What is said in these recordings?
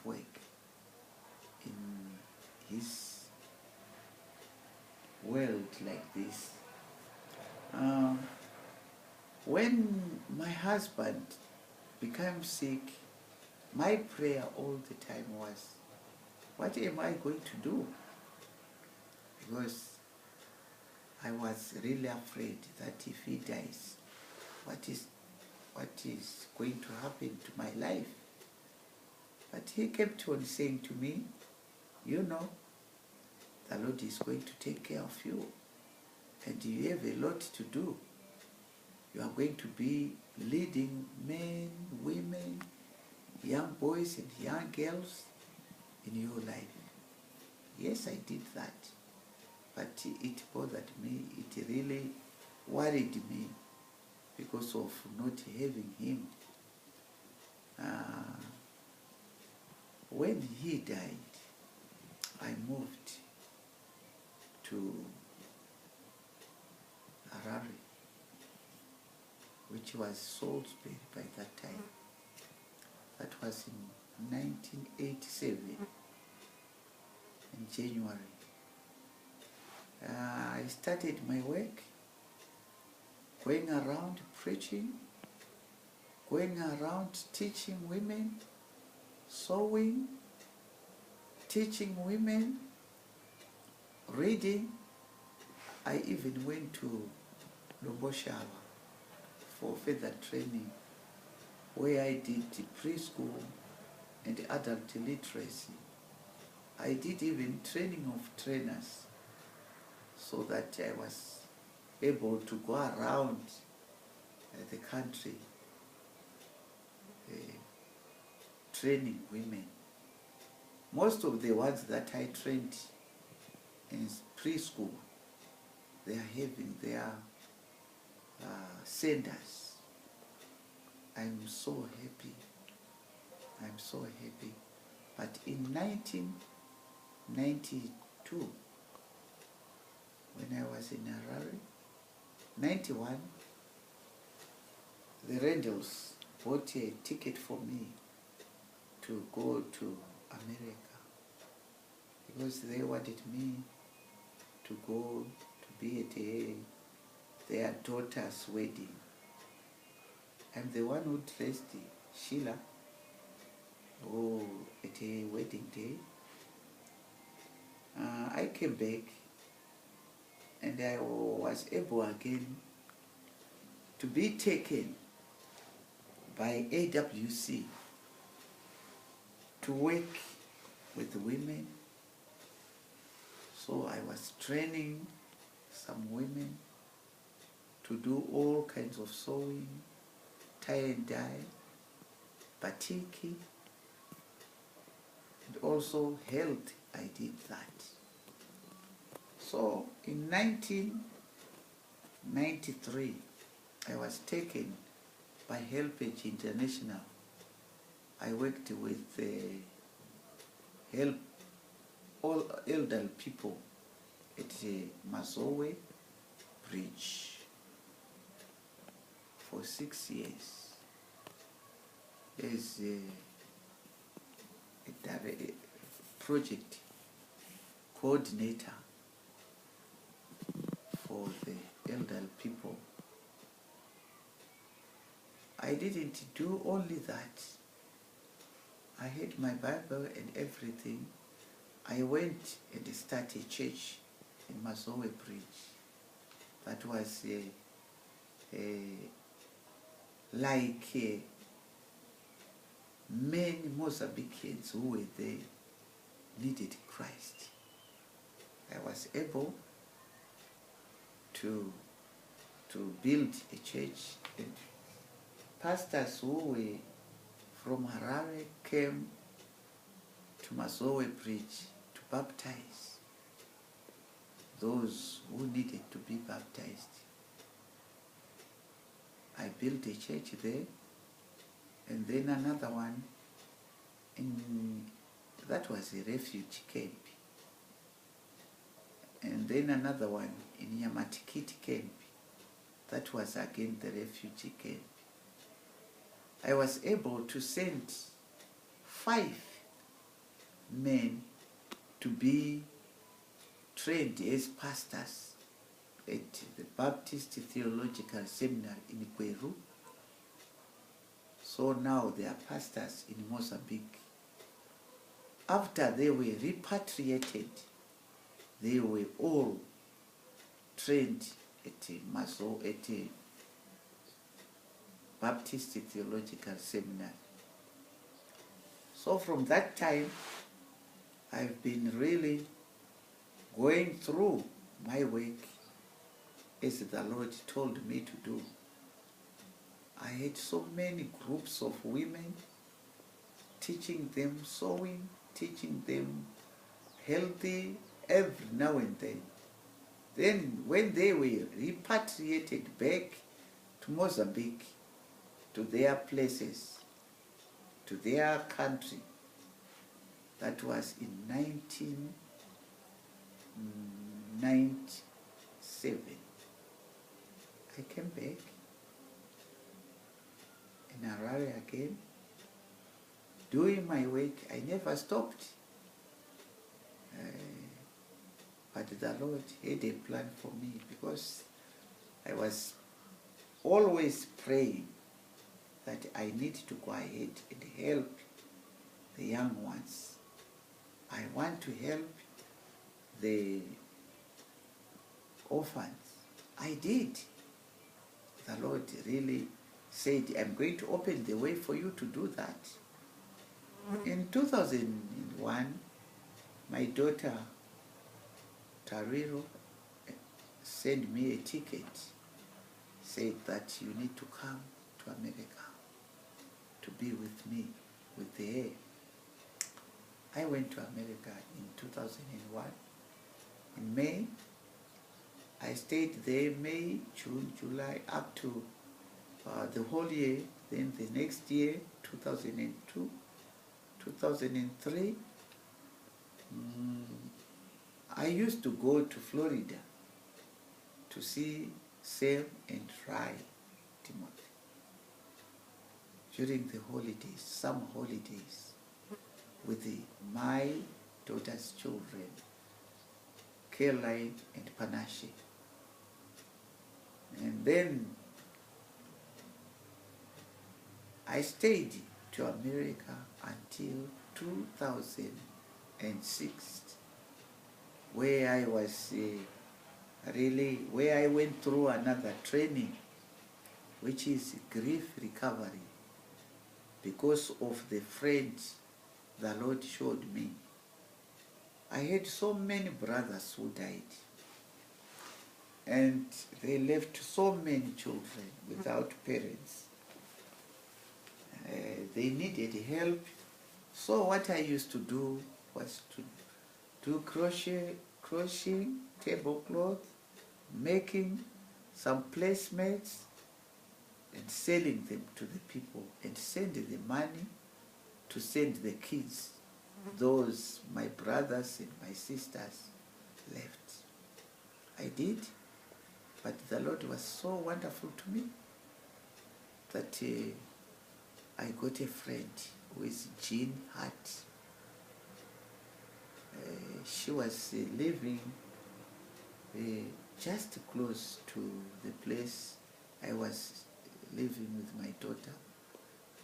work in his world like this. When my husband became sick, my prayer all the time was, what am I going to do? Because I was really afraid that if he dies, what is going to happen to my life? But he kept on saying to me, you know, the Lord is going to take care of you, and you have a lot to do. You are going to be leading men, women, young boys and young girls in your life. Yes, I did that, but it bothered me. It really worried me because of not having him. When he died, I moved to Harare, which was Salisbury by that time. That was in 1987, in January. I started my work, going around preaching, going around teaching women, sewing, teaching women, reading. I even went to Loboshawa for further training, where I did preschool and adult literacy. I did even training of trainers, so that I was able to go around the country training women. Most of the ones that I trained in preschool, they are having their centers. I'm so happy. I'm so happy. But in 1992, when I was in Harare, 91, the Randalls bought a ticket for me to go to America, because they wanted me to go to be at their daughter's wedding. I'm the one who dressed Sheila at a wedding day. I came back and I was able again to be taken by AWC to work with women. So I was training some women to do all kinds of sewing, tie and dye, batik, and also health. I did that. So in 1993, I was taken by Helpage International. I worked with help all elderly people at Mazowe Bridge for 6 years as a project coordinator for the elderly people. I didn't do only that. I had my Bible and everything. I went and started a church in Mazowe Bridge. That was like many Mozambicans who were there needed Christ. I was able to build a church, and pastors who were from Harare came to Mazowe Bridge to baptize those who needed to be baptized. I built a church there, and then another one that was a refugee camp, and then another one in Yamatikiti camp. That was again the refugee camp. I was able to send 5 men to be trained as pastors at the Baptist Theological Seminary in Kweru. So now they are pastors in Mozambique. After they were repatriated, they were all trained at a Baptist Theological Seminary. So from that time, I've been really going through my work as the Lord told me to do. I had so many groups of women, teaching them sewing, teaching them healthy every now and then. Then when they were repatriated back to Mozambique, to their places, to their country, that was in 1997. I came back in Harare again, doing my work. I never stopped. But the Lord had a plan for me, because I was always praying that I need to go ahead and help the young ones. I want to help the orphans. I did. The Lord really said, I'm going to open the way for you to do that. In 2001, my daughter Tariro sent me a ticket, said that you need to come to America to be with me, with her. I went to America in 2001. In May, I stayed there May, June, July, up to the whole year. Then the next year, 2002, 2003, I used to go to Florida to see Sam and Rai Timothy during the holidays, summer holidays, with my daughter's children, Caroline and Panache. And then I stayed to America until 2006, where I was where I went through another training, which is grief recovery, because of the friends the Lord showed me. I had so many brothers who died, and they left so many children without parents. They needed help. So what I used to do was to do crocheting, tablecloth, making some placemats, and selling them to the people, and send the money to send the kids, those my brothers and my sisters left. I did, but the Lord was so wonderful to me that I got a friend who is Jean Hart. She was living just close to the place I was living with my daughter,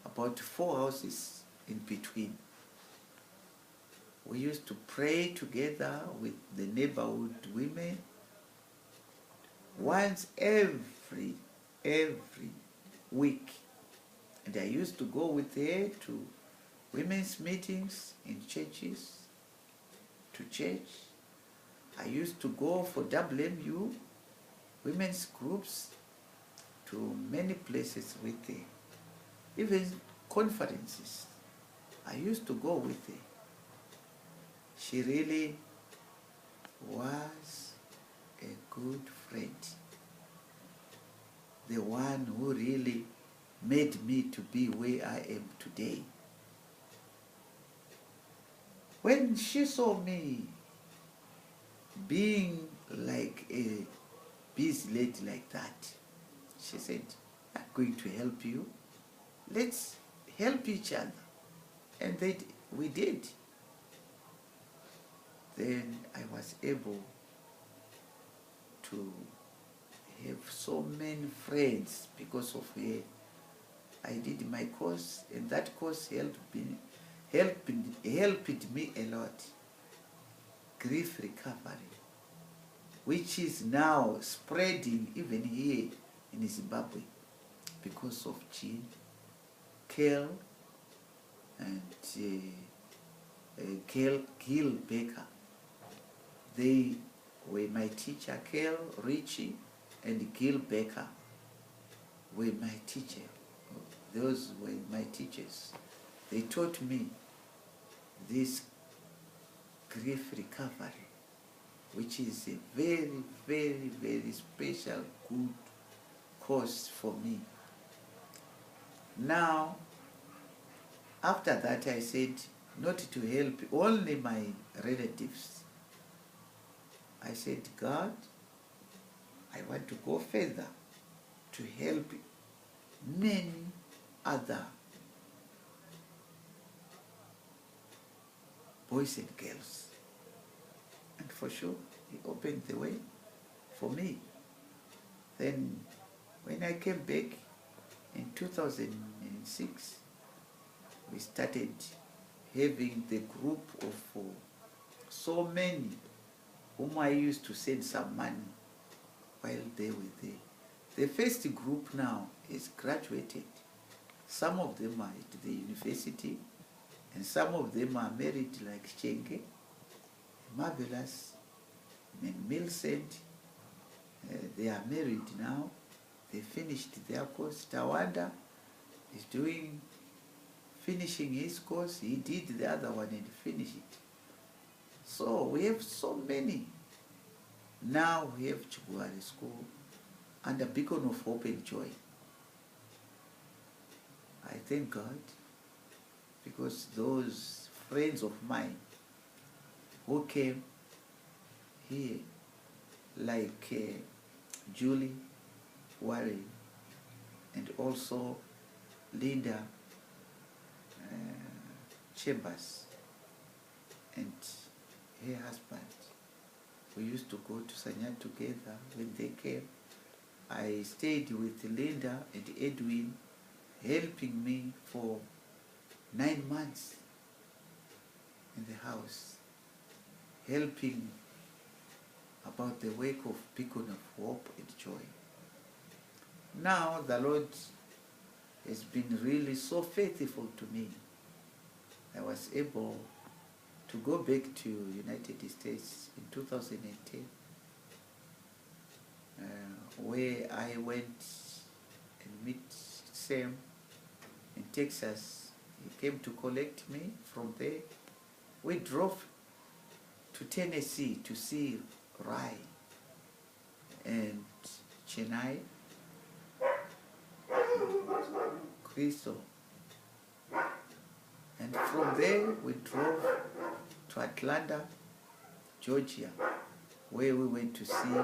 about 4 houses in between. We used to pray together with the neighborhood women once every week. And I used to go with her to women's meetings in churches, to church. I used to go for WMU, women's groups, to many places with her. Even conferences, I used to go with her. She really was a good friend. The one who really made me to be where I am today. When she saw me being like a busy lady like that, she said, I'm going to help you. Let's help each other. And we did. Then I was able to have so many friends because of her. I did my course, and that course helped me a lot. Grief recovery, which is now spreading even here in Zimbabwe because of Jean, Kel, and Gil Baker. They were my teacher. Kel, Richie, and Gil Baker were my teacher. Those were my teachers. They taught me this grief recovery, which is a very, very, very special, good course for me. Now, after that, I said not to help only my relatives. I said, God, I want to go further to help many other boys and girls. And for sure, he opened the way for me. Then, when I came back in 2006, we started having the group of so many whom I used to send some money while they were there. The first group now is graduated. Some of them are at the university, and some of them are married like Chenge, Marvelous, and Millicent. They are married now. They finished their course. Tawanda is finishing his course. He did the other one and finished it. So we have so many. Now we have Chiguari School and a beacon of hope and joy. I thank God because those friends of mine who came here, like Julie, Warren, and also Linda Chambers and her husband. We used to go to Sanya together. When they came, I stayed with Linda and Edwin, helping me for 9 months in the house, helping about the work of beacon of hope and joy. Now the Lord has been really so faithful to me. I was able to go back to United States in 2010, where I went and meet Sam in Texas. He came to collect me. From there, we drove to Tennessee to see Rai and Chennai, Crystal. And from there, we drove to Atlanta, Georgia, where we went to see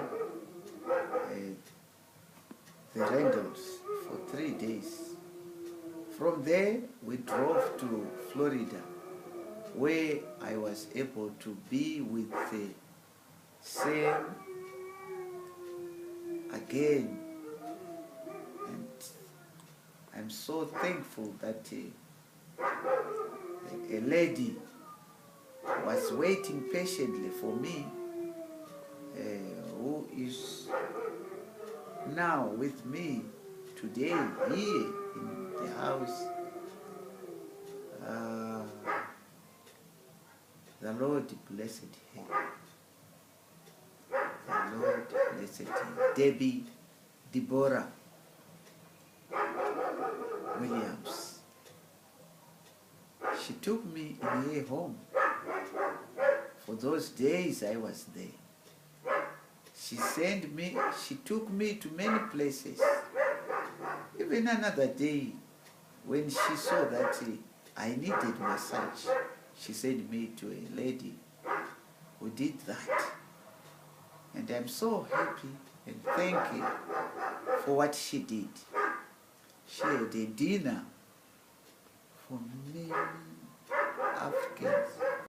the Randalls for 3 days. From there, we drove to Florida, where I was able to be with Sam again. And I'm so thankful that a lady was waiting patiently for me, who is now with me today here in the house. The Lord blessed her. The Lord blessed her. Debbie Deborah Williams. She took me in her home. For those days I was there. She took me to many places. Even another day, when she saw that I needed massage, she sent me to a lady who did that. And I'm so happy and thankful for what she did. She had a dinner for many Africans